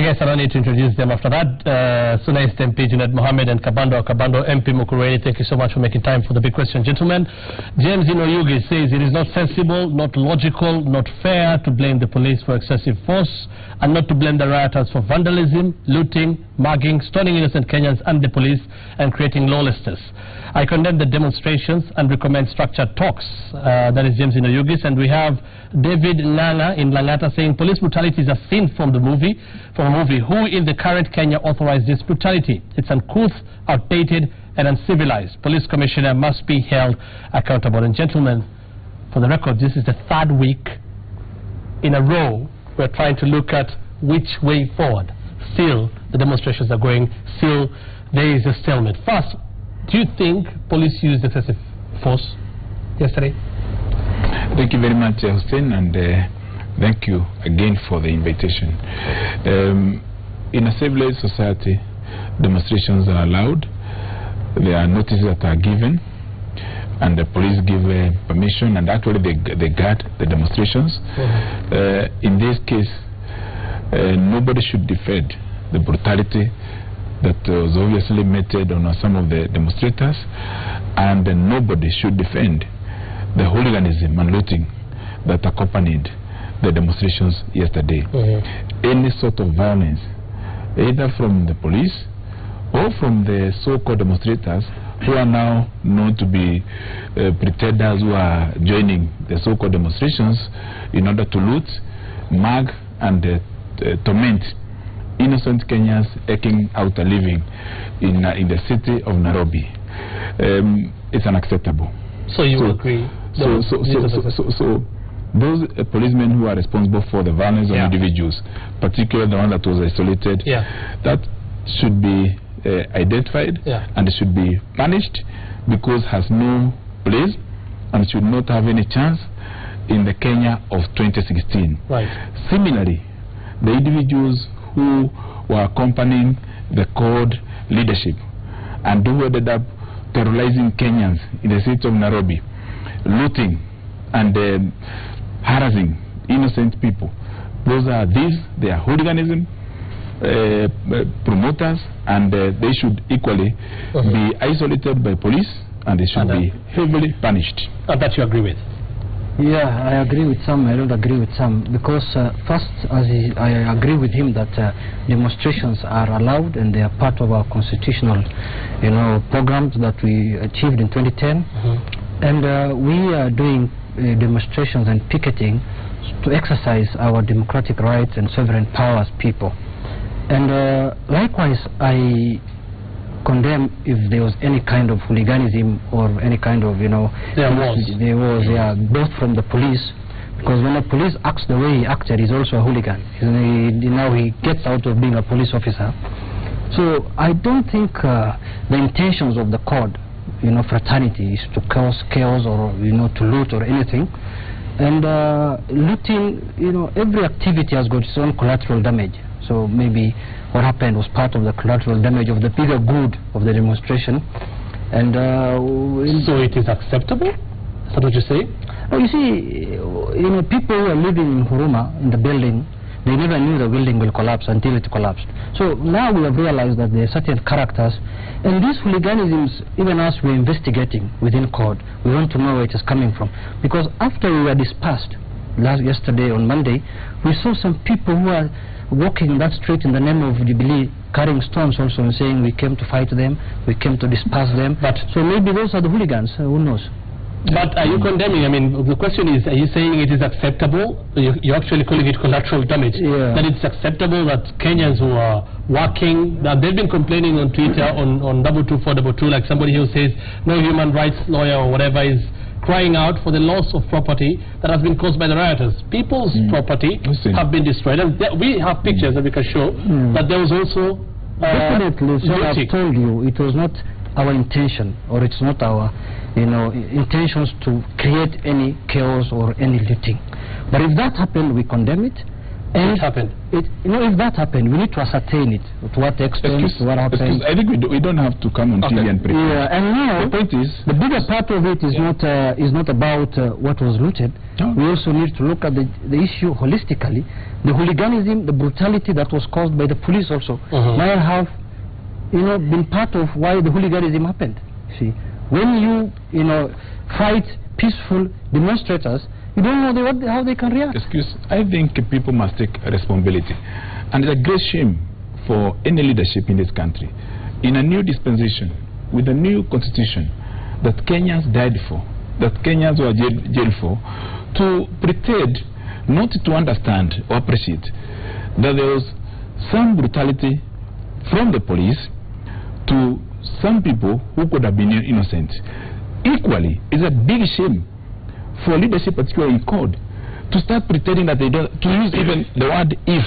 I guess I don't need to introduce them after that. Suna is MP, Junet, Mohammed, and Kabando. Kabando, MP, Mukuruweni, thank you so much for making time for the big question. Gentlemen, James Inoyugi says it is not sensible, not logical, not fair to blame the police for excessive force and not to blame the rioters for vandalism, looting, mugging, stoning innocent Kenyans and the police and creating lawlessness. I condemn the demonstrations and recommend structured talks. That is James Inoyugis. And we have David Nanga in Langata saying police brutality is a sin from a movie. Who in the current Kenya authorized this brutality? It's uncouth, outdated and uncivilized. Police commissioner must be held accountable. And gentlemen, for the record, this is the third week in a row we're trying to look at which way forward. Still, the demonstrations are going. Still, there is a stalemate. First, do you think police used excessive force yesterday? Thank you very much, Hussein, and thank you again for the invitation. In a civilized society, demonstrations are allowed. There are notices that are given, and the police give permission, and actually they guard the demonstrations. In this case, nobody should defend the brutality that was obviously meted on some of the demonstrators, and nobody should defend the hooliganism and looting that accompanied the demonstrations yesterday. Any sort of violence, either from the police or from the so-called demonstrators who are now known to be pretenders who are joining the so-called demonstrations in order to loot, mug and torment innocent Kenyans eking out a living in the city of Nairobi. It's unacceptable. So you agree? So those policemen who are responsible for the violence of individuals, particularly the one that was isolated, that should be identified and should be punished, because has no place and should not have any chance in the Kenya of 2016. Similarly, the individuals who were accompanying the CORD leadership and who ended up terrorizing Kenyans in the city of Nairobi, looting and harassing innocent people. They are hooliganism promoters, and they should equally be isolated by police, and they should be heavily punished. That you agree with? Yeah, I agree with some, I don't agree with some, because first, I agree with him that demonstrations are allowed and they are part of our constitutional, programs that we achieved in 2010. And we are doing demonstrations and picketing to exercise our democratic rights and sovereign power as people. And likewise, I condemn if there was any kind of hooliganism or any kind of, there was, both from the police, because when the police acts the way he acted, he's also a hooligan. Now he gets out of being a police officer. So I don't think the intentions of the CORD, fraternity, is to cause chaos or, to loot or anything. And looting, every activity has got its own collateral damage. So maybe what happened was part of the collateral damage of the bigger good of the demonstration. And so it is acceptable? Is that what you say? Oh, you see, people who are living in Huruma, in the building, they never knew the building will collapse until it collapsed. So now we have realized that there are certain characters, and these hooliganisms, even as we're investigating within CORD, we want to know where it is coming from. Because after we were dispersed yesterday on Monday, we saw some people who are walking that street in the name of Jubilee, carrying stones also and saying we came to fight them, we came to disperse them. So maybe those are the hooligans, who knows? But are you condemning? I mean, the question is, are you saying it is acceptable? You're actually calling it collateral damage. That it's acceptable that Kenyans who are working, that they've been complaining on Twitter on 22422, like somebody who says no human rights lawyer or whatever is crying out for the loss of property that has been caused by the rioters. People's property have been destroyed. And we have pictures that we can show that there was also definitely. So I've told you, it was not our intention, or it's not our intentions to create any chaos or any looting. But if that happened, we condemn it. And it happened. If that happened, we need to ascertain it. To what extent, what happened. I think we don't have to come on TV and pretend. Yeah, and now the point is, the bigger part of it is not about what was looted. No. We also need to look at the issue holistically. The hooliganism, the brutality that was caused by the police also might have, been part of why the hooliganism happened. See, when you fight peaceful demonstrators, you don't know how they can react. I think people must take responsibility. And it's a great shame for any leadership in this country, in a new dispensation, with a new constitution that Kenyans died for, that Kenyans were jailed for, to pretend not to understand or appreciate that there was some brutality from the police to some people who could have been innocent. Equally, it's a big shame for leadership, particularly in code, to start pretending that they don't, to use even the word if.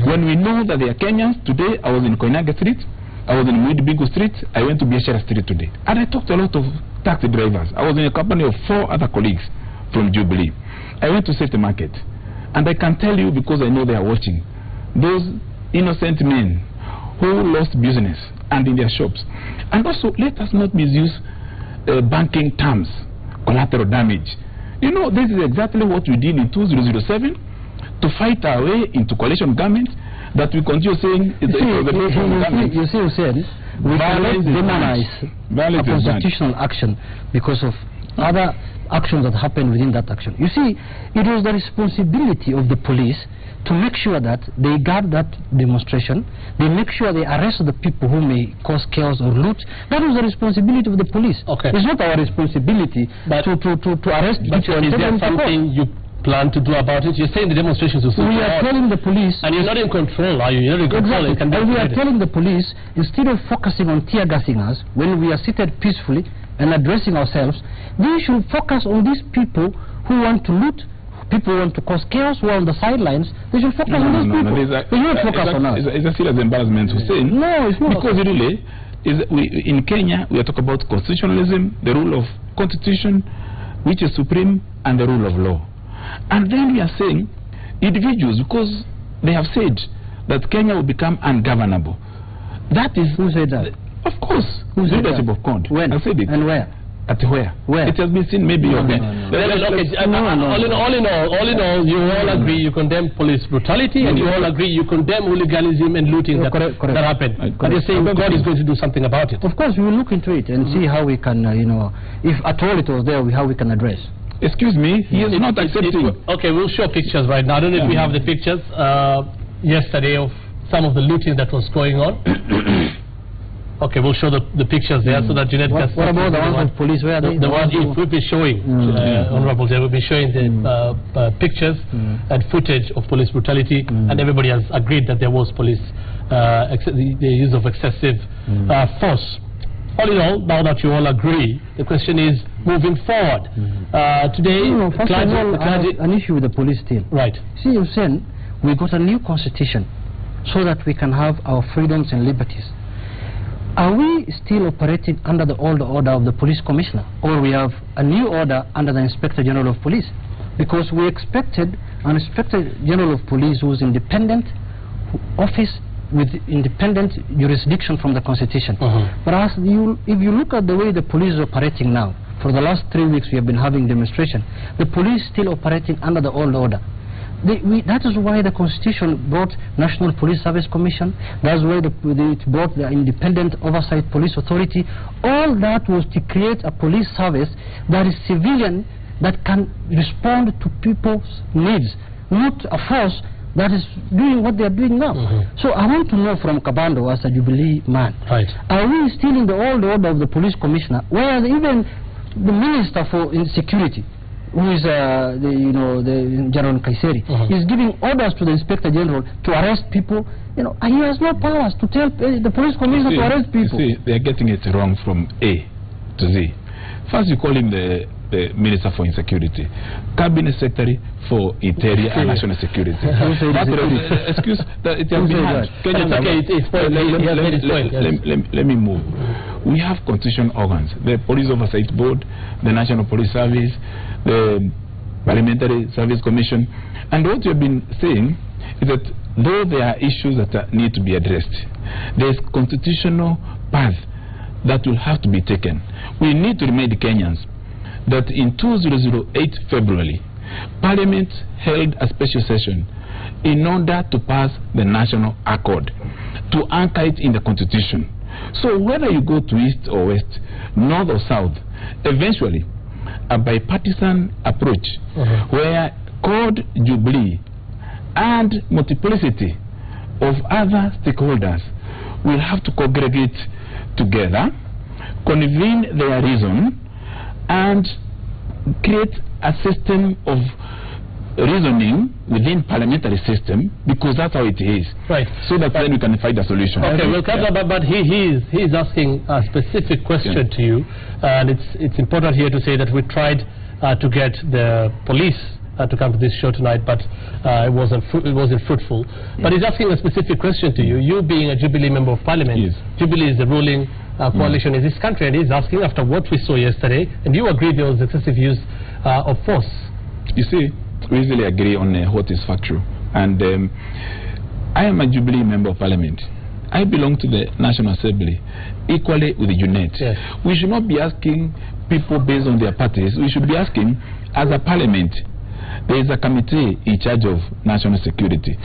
When we know that they are Kenyans. Today, I was in Koinange Street, I was in Muidibingu Street, I went to Biashara Street today. And I talked to a lot of taxi drivers. I was in a company of 4 other colleagues from Jubilee. I went to Safety Market. And I can tell you, because I know they are watching, those innocent men who lost business and in their shops. And also, let us not misuse banking terms, collateral damage. This is exactly what we did in 2007 to fight our way into coalition government that we continue saying is the government. You see, Hussein, we cannot demonize a constitutional action because of other actions that happened within that action. You see, it was the responsibility of the police to make sure that they guard that demonstration, they make sure they arrest the people who may cause chaos or loot. That was the responsibility of the police. Okay. It's not our responsibility to arrest people. Is there something you plan to do about it? You're saying the demonstrations will still We are telling the police... And you're not in control, are you? You're not in control. Exactly. And we are telling the police, instead of focusing on tear gassing us, when we are seated peacefully and addressing ourselves, they should focus on these people who want to loot, people who want to cause chaos, who are on the sidelines. They should focus on those people. They should focus on us. It's a serious embarrassment to say. No, it's not. Because really, in Kenya, we are talking about constitutionalism, the rule of constitution, which is supreme, and the rule of law. And then we are saying individuals, because they have said that Kenya will become ungovernable. That is... Who said that? Of course. Who said leadership that? of COND. When? I said it. And where? At where? Where? It has been seen maybe No, All in no. all, you all agree you condemn police brutality, and you all agree you condemn hooliganism and looting that happened. But you're saying God is going to do something about it. Of course, we will look into it and see how we can, if at all it was there, how we can address. Excuse me, he is not accepting. Okay, we'll show pictures right now. I don't know if we have the pictures yesterday of some of the looting that was going on. Okay, we'll show the pictures there so that Junet can... What about the ones with police? Where are they? The ones we've been showing, Honorable Jay, we've been showing the pictures and footage of police brutality, and everybody has agreed that there was police, the use of excessive force. All in all, now that you all agree, the question is moving forward. Today, first of all, I have an issue with the police still. Right. See, Hussein, we got a new constitution so that we can have our freedoms and liberties. Are we still operating under the old order of the police commissioner, or we have a new order under the Inspector General of Police? Because we expected an Inspector General of Police who is independent office with independent jurisdiction from the Constitution. But if you look at the way the police is operating now, for the last 3 weeks we have been having demonstration, the police still operating under the old order. That is why the Constitution brought National Police Service Commission. That's why it brought the Independent Oversight Police Authority. All that was to create a police service that is civilian, that can respond to people's needs, not a force that is doing what they are doing now. So I want to know from Kabando, as a Jubilee man, are we still in the old order of the police commissioner, whereas even the Minister for Security, who is the General Kaiseri, is giving orders to the Inspector General to arrest people. And he has no powers to tell the police commissioner to arrest people. You see, they are getting it wrong from A to Z. First, you call him the Minister for Insecurity, Cabinet Secretary for Interior and National Security. Excuse that it has been hard. Let me move. We have constitutional organs: the Police Oversight Board, the National Police Service, the Parliamentary Service Commission, and what you have been saying is that though there are issues that need to be addressed, there is constitutional path that will have to be taken. We need to remind Kenyans that in 2008 February, Parliament held a special session in order to pass the National Accord, to anchor it in the Constitution. So whether you go to east or west, north or south, eventually a bipartisan approach where Code Jubilee and multiplicity of other stakeholders will have to congregate together, convene their reason, and create a system of reasoning within parliamentary system, because that's how it is. Right. So that then we can find a solution. Okay, well, but he is asking a specific question to you, and it's important here to say that we tried to get the police to come to this show tonight, but it wasn't fruitful. But he's asking a specific question to you. You being a Jubilee member of Parliament, Jubilee is the ruling coalition in this country, and he's asking after what we saw yesterday, and you agree there was excessive use of force. You see, we easily agree on what is factual, and I am a Jubilee member of Parliament. I belong to the National Assembly, equally with the Junet. Yes. We should not be asking people based on their parties. We should be asking, as a Parliament, there is a committee in charge of national security.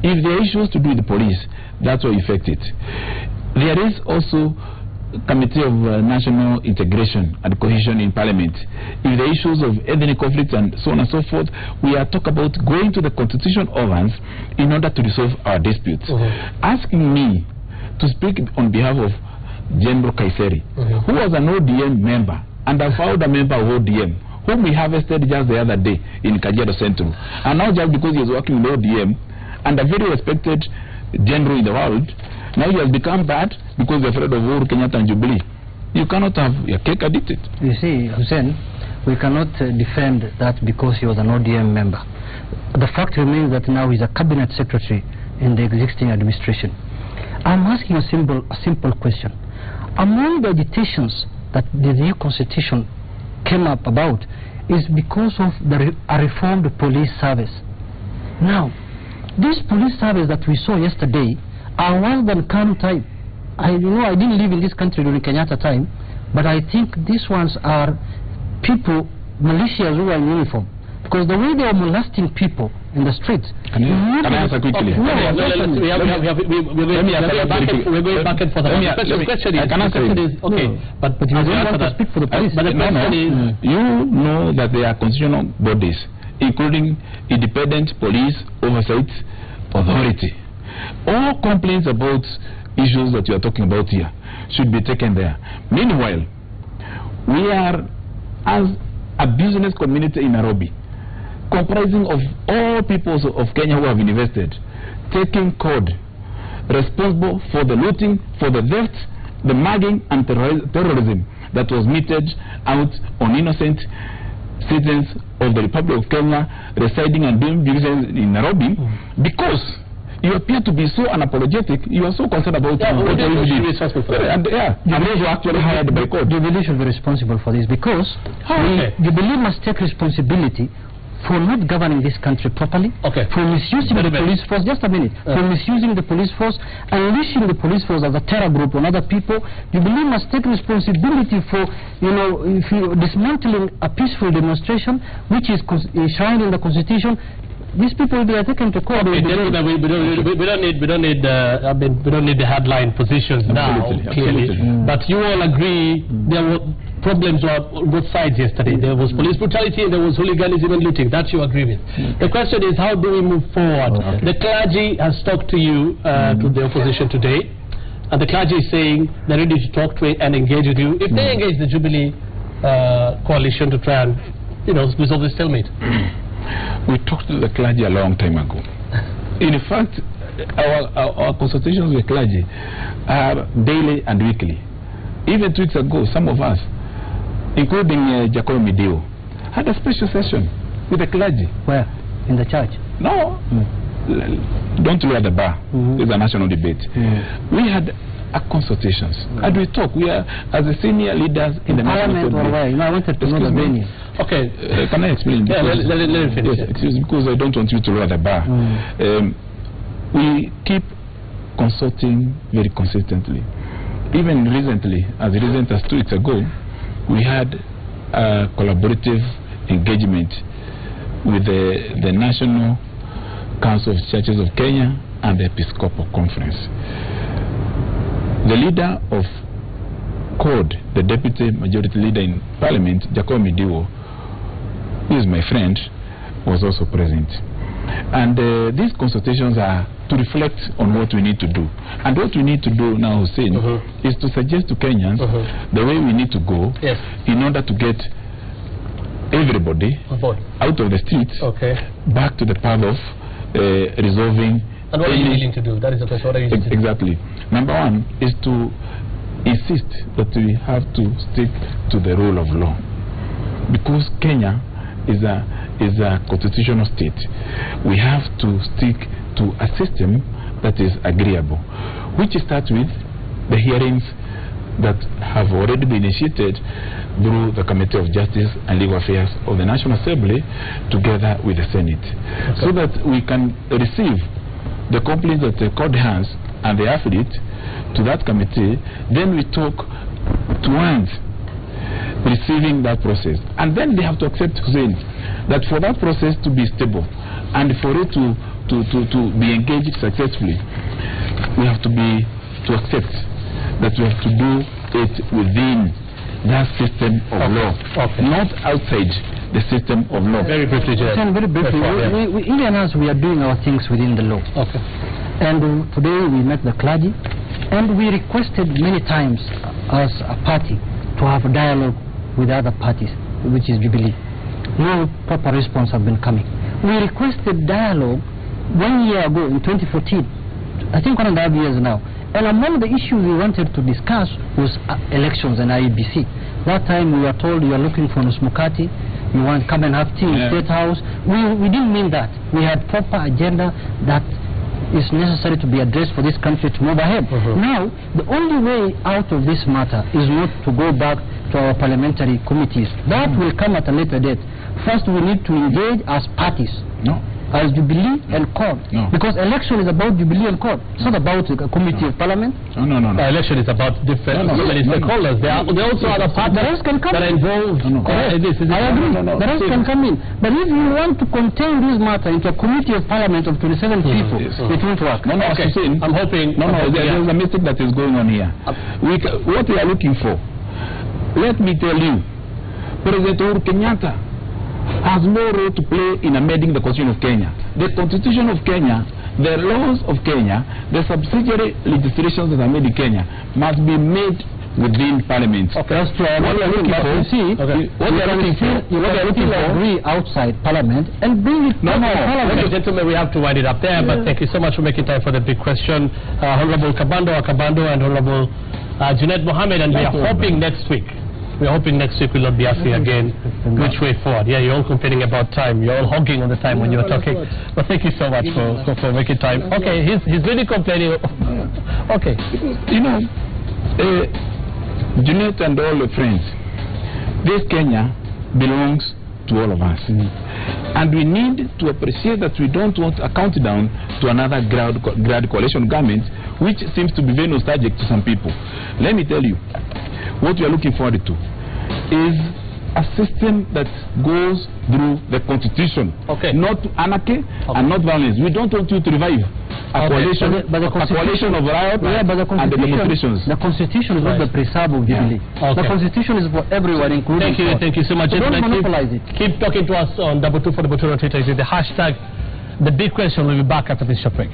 If there are issues to do with the police, that's what affects it. There is also Committee of National Integration and Cohesion in Parliament. If the issues of ethnic conflict and so on and so forth, we are talking about going to the constitutional organs in order to resolve our disputes. Asking me to speak on behalf of General Kaiseri, who was an ODM member and a founder member of ODM, whom we harvested just the other day in Kajiado Central, and now just because he was working with ODM and a very respected general in the world, now he has become bad because they're afraid of Uhuru Kenyatta and Jubilee. You cannot have your cake and eat it. You see, Hussein, we cannot defend that because he was an ODM member. The fact remains that now he's a cabinet secretary in the existing administration. I'm asking a simple question. Among the agitations that the new constitution came up about is because of a reformed police service. Now, this police service that we saw yesterday are worse than Kanu time. I didn't live in this country during Kenyatta time, but I think these ones are people, militias who are in uniform. Because the way they are molesting people in the streets. Can I answer quickly? We're going back and forth. The question is, okay, but you don't want to speak for the police. But the question is, you know that there are constitutional bodies, including Independent Police Oversight Authority. All complaints about issues that you are talking about here should be taken there. Meanwhile, we are, as a business community in Nairobi, comprising of all peoples of Kenya who have invested, taking code, responsible for the looting, for the theft, the mugging and terrorism that was meted out on innocent citizens of the Republic of Kenya residing and doing business in Nairobi, because you appear to be so unapologetic. You are so concerned about what you do. And those who actually hired by code. Jubilee should be responsible for this, because Jubilee must take responsibility for not governing this country properly, for misusing the police force, just a minute, for misusing the police force, unleashing the police force as a terror group on other people. Jubilee must take responsibility for, dismantling a peaceful demonstration, which is enshrined in the Constitution. These people will be taken to court. We don't need the headline positions now, clearly. But you all agree there were problems on both sides yesterday. There was police brutality and there was hooliganism and looting. That you agree with. The question is, how do we move forward? The clergy has talked to you, to the opposition today, and the clergy is saying they're ready to talk to and engage with you. If they engage the Jubilee coalition to try and resolve the stalemate. We talked to the clergy a long time ago. In fact, our consultations with clergy are daily and weekly. Even 2 weeks ago, some of us, including Jacob Midio, had a special session with the clergy. Where? In the church? No. Don't lower the bar. It's a national debate. We had consultations and we talk. We are, as the senior leaders in the Parliament, or where? I wanted to know the venue. Okay. Can I explain? Yeah, let me finish. Yes, excuse me, because I don't want you to lower the bar. We keep consulting very consistently. Even recently, as recent as 2 weeks ago, we had a collaborative engagement with the National Council of Churches of Kenya and the Episcopal Conference. The leader of CORD, the Deputy Majority Leader in Parliament, Jacob Midiwo, who is my friend, was also present. And these consultations are to reflect on what we need to do. And what we need to do now, Hussein, is to suggest to Kenyans the way we need to go in order to get everybody out of the streets back to the path of resolving. And what are you willing to do? That is the question. What are you willing to do? Exactly. Number one is to insist that we have to stick to the rule of law, because Kenya is a constitutional state. We have to stick to a system that is agreeable, which starts with the hearings that have already been initiated through the Committee of Justice and Legal Affairs of the National Assembly together with the Senate, so that we can receive the complaints that the court has and the affidavit to that committee. Then we talk towards receiving that process, and then they have to accept, Hussein, that for that process to be stable and for it to be engaged successfully, we have to accept that we have to do it within that system of law, not outside the system of law. Very briefly, very briefly. We Indians, we are doing our things within the law. And today we met the clergy, and we requested many times as a party to have a dialogue with other parties, which is Jubilee. No proper response have been coming. We requested dialogue 1 year ago in 2014, I think 1.5 years now. And among the issues we wanted to discuss was elections and IEBC. That time we were told you are looking for Nusmukati, you want to come and have tea in State House. We didn't mean that. We had proper agenda that is necessary to be addressed for this country to move ahead. Now, the only way out of this matter is not to go back to our parliamentary committees. That will come at a later date. First, we need to engage as parties. As Jubilee and CORD. Because election is about Jubilee and CORD. It's not about a committee of parliament. No. Election is about different stakeholders. There are also other parties that are involved. I agree. The rest can come in. But if you want to contain this matter into a committee of parliament of 27 people, it won't work. I'm hoping. There's a mistake that is going on here. What we are looking for, let me tell you, President Uhuru Kenyatta has no role to play in amending the Constitution of Kenya. The Constitution of Kenya, the laws of Kenya, the subsidiary legislations that are made in Kenya must be made within Parliament. That's true. What we are looking for, agree outside Parliament and bring it to Parliament. Gentlemen, we have to wind it up there, but thank you so much for making time for the big question. Honorable Kabando, and Honorable Junet Mohammed, and we are hoping next week. We're hoping next week we'll not be asking again which way forward. Yeah, you're all complaining about time. You're all hogging on the time when you're talking. But thank you so much for making time. Okay, he's really complaining. Okay. You know, Junet and all the friends, this Kenya belongs to all of us. And we need to appreciate that we don't want a countdown to another grad coalition government, which seems to be very nostalgic to some people. Let me tell you, what we are looking forward to is a system that goes through the Constitution, not anarchy and not violence. We don't want you to revive a coalition, a coalition of riot and the demonstrations. The Constitution is not the preserve of Jubilee. The Constitution is for everyone, including. Thank you so much. Don't monopolize it. Keep talking to us on #242 on Twitter. The hashtag. The big question will be back after this short break.